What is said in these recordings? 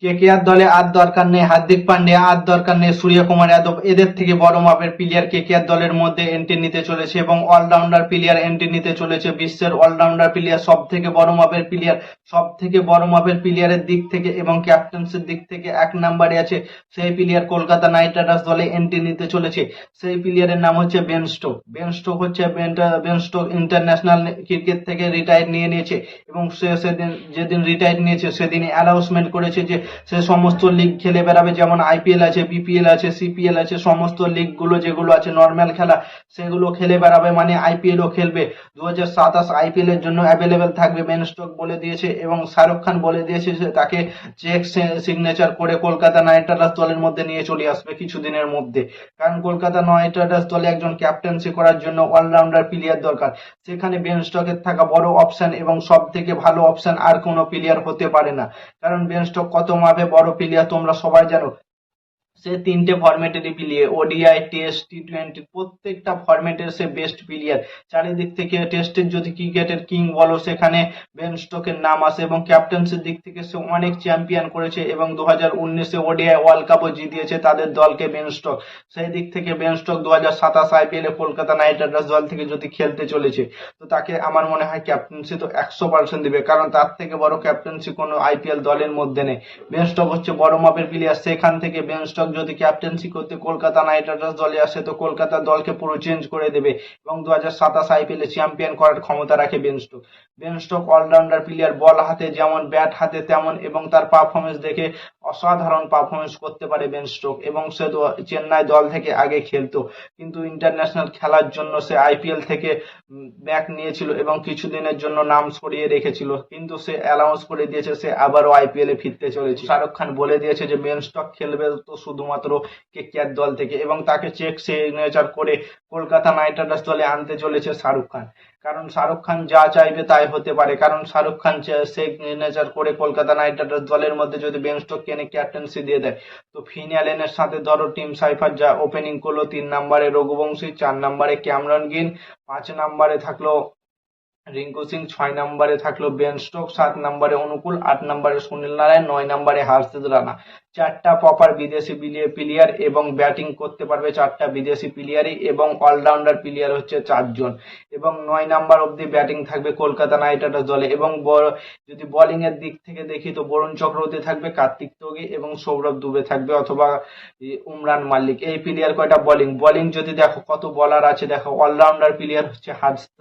KKR দলে আর দরকার নেই হার্দিক পান্ডিয়া, আর দরকার নেই সূর্যকুমার যাদব। এদের থেকে বড় মাপের প্লেয়ার কেকেআর দলের মধ্যে এন্ট্রি নিতে চলেছে এবং অলরাউন্ডার প্লেয়ার এন্ট্রি নিতে চলেছে। বিশ্বের অলরাউন্ডার প্লেয়ার, সব থেকে বড় মাপের প্লেয়ার, সব থেকে বড় মাপের প্লেয়ারের দিক থেকে এবং ক্যাপ্টেন্সির দিক থেকে এক নম্বরে আছে। সেই প্লেয়ার কলকাতা নাইট রাইডার্স দলে এন্ট্রি নিতে চলেছে। সেই প্লেয়ারের নাম হচ্ছে বেন স্টোক। বেন স্টোক হচ্ছে বেন স্টোক ইন্টারন্যাশনাল ক্রিকেট থেকে রিটায়ার নিয়ে নিয়েছে এবং সে সেদিন যেদিন রিটায়ার নিয়েছে সেদিনই অ্যানাউন্সমেন্ট করেছে যে সে সমস্ত লিগ খেলে বেড়াবে, যেমন আইপিএল আছে, বিপিএল আছে, সিপিএল আছে, সমস্ত লিগ গুলো যেগুলো আছে নর্মাল খেলা সেগুলো খেলে বেড়াবে, মানে আইপিএল ও খেলবে। 2027 আইপিএল এর জন্য অ্যাভেলেবেল থাকবে বেন স্টোক বলে দিয়েছে এবং শাহরুখ খান বলে দিয়েছে যে তাকে চেক সিগনেচার করে কলকাতা নাইট রাইডার্স দলের মধ্যে নিয়ে চলে আসবে কিছুদিনের মধ্যে। কারণ কলকাতা নাইট রাইডার্স দলে একজন ক্যাপ্টেন্সি করার জন্য অলরাউন্ডার প্লেয়ার দরকার। সেখানে বেন স্টোকের থাকা বড় অপশন এবং সব থেকে ভালো অপশন আর কোনো প্লেয়ার হতে পারে না। কারণ বেন স্টোক কত মাপে বড় প্লেয়ার তোমরা সবাই জানো। সে তিনটে ফরম্যাটেরই প্লেয়ার, ওডিআই, টেস্ট, টি-20 প্রত্যেকটা ফরম্যাটের সে বেস্ট প্লেয়ার। চারিদিক থেকে টেস্টের যদি ক্রিকেটের কিং বলো সেখানে বেন স্টোকের নাম আসে এবং ক্যাপ্টেন্সির দিক থেকে সে অনেক চ্যাম্পিয়ন করেছে এবং 2019-এ ওডিআই ওয়ার্ল্ড কাপও জিতিয়েছে তাদের দলকে বেন স্টোক। সেই দিক থেকে বেন স্টোক 2027 আইপিএল এ কলকাতা নাইট রাইডার্স দল থেকে যদি খেলতে চলেছে তো তাকে আমার মনে হয় ক্যাপ্টেন্সি তো 100% দিবে, কারণ তার থেকে বড় ক্যাপ্টেন্সি কোনো আইপিএল দলের মধ্যে নেই। বেন স্টোক হচ্ছে বড় মাপের প্লেয়ার। সেখান থেকে বেন স্টোক যদি ক্যাপ্টেন্সি করতে কলকাতা নাইট রাইডার্স দলে আসে তো কলকাতা দলকে পুরো চেঞ্জ করে দেবে এবং 2027 আইপিএল এ চ্যাম্পিয়ন করার ক্ষমতা রাখে Ben Stoke. Ben Stoke allrounder player, ball হাতে যেমন ব্যাট হাতে তেমন, এবং তার পারফরমেন্স দেখে অসাধারণ পারফরমেন্স করতে পারে বেন স্টোক। এবং সে চেন্নাই দল থেকে আগে খেলতো কিন্তু ইন্টারন্যাশনাল খেলার জন্য সে আইপিএল থেকে ব্যাক নিয়েছিল এবং কিছুদিনের জন্য নাম সরিয়ে রেখেছিল, কিন্তু সে অ্যানাউন্স করে দিয়েছে সে আবারও আইপিএল এ ফিরতে চলেছে। শাহরুখ খান বলে দিয়েছে যে বেন স্টোক খেলবে তো শুধুমাত্র কেকেআর দল থেকে এবং তাকে চেক সিগনেচার করে কলকাতা নাইট রাইডার্স দলে আনতে চলেছে শাহরুখ খান। কারণ শাহরুখ খান যা চাইবে তাই হতে পারে, কারণ শাহরুখ খান সিগনেচার করে কলকাতা নাইট রাইডার্স দলের মধ্যে যদি বেন স্টোককে এনে ক্যাপ্টেন্সি দিয়ে দেয় তো ফিন অ্যালেনের সাথে ধরো টিম সাইফার যা ওপেনিং করলো, 3 নম্বরে রঘুবংশী, 4 নম্বরে ক্যামেরন গ্রিন, 5 নম্বরে থাকলো রিঙ্কু সিং, 6 নম্বরে থাকলো বেন স্টোক, 7 নম্বরে অনুকূল, 8 নম্বরে সুনীল নারায়ণ, 9 নম্বরে হর্ষিত রানা। চারটা প্রপার বিদেশি প্লেয়ার এবং ব্যাটিং করতে পারবে চারটা বিদেশি প্লেয়ারই এবং অলরাউন্ডার প্লেয়ার হচ্ছে 4 জন এবং 9 নম্বর অব্দি ব্যাটিং থাকবে কলকাতা নাইট রাইডার্স দলে। এবং যদি বোলিং এর দিক থেকে দেখি তো বরুণ চক্রবর্তী থাকবে, কার্তিক তোগি এবং সৌরভ দুবে থাকবে অথবা উমরান মাল্লিক। এই প্লেয়ার কয়টা বোলিং যদি দেখো কত বলার আছে দেখো। অলরাউন্ডার প্লেয়ার হচ্ছে হার্ষিত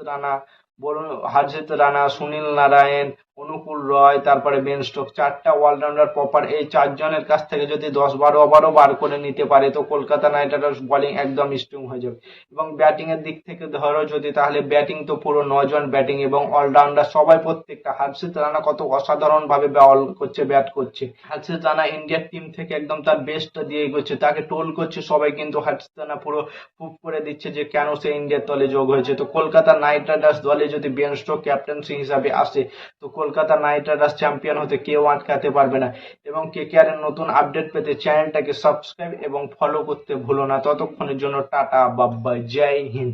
রানা, সুনীল নারায়ণ, অনুকূল রয়, তারপরে বেন স্টোক, চারটা অলরাউন্ডার প্রপার। এই 4 জনের কাছ থেকে যদি 10-12 ওভারও বার করে নিতে পারে তো কলকাতা নাইট রাইডার্স বোলিং একদম স্ট্রং হয়ে যাবে। এবং ব্যাটিং এর দিক থেকে ধরো যদি তাহলে ব্যাটিং তো পুরো 9 জন ব্যাটিং এবং অলরাউন্ডার সবাই প্রত্যেকটা। হর্ষিত রানা কত অসাধারণ ভাবে বল করছে, ব্যাট করছে। হর্ষিত রানা ইন্ডিয়ার টিম থেকে একদম তার বেস্টটা দিয়ে করছে, তাকে টোল করছে সবাই, কিন্তু হর্ষিত রানা পুরো প্রুভ করে দিচ্ছে যে কেন সে ইন্ডিয়ার দলে যোগ হয়েছে। তো কলকাতা নাইট রাইডার্স দলে যদি বেন স্টোক ক্যাপ্টেন্সি হিসাবে আসে তো কলকাতা নাইট রাইডার্স চ্যাম্পিয়ন হতে কেউ আটকাতে পারবে না। এবং কেকেআর এর নতুন আপডেট পেতে চ্যানেলটাকে সাবস্ক্রাইব এবং ফলো করতে ভুলো না। ততক্ষণের জন্য টাটা, বাই বাই, জয় হিন্দ।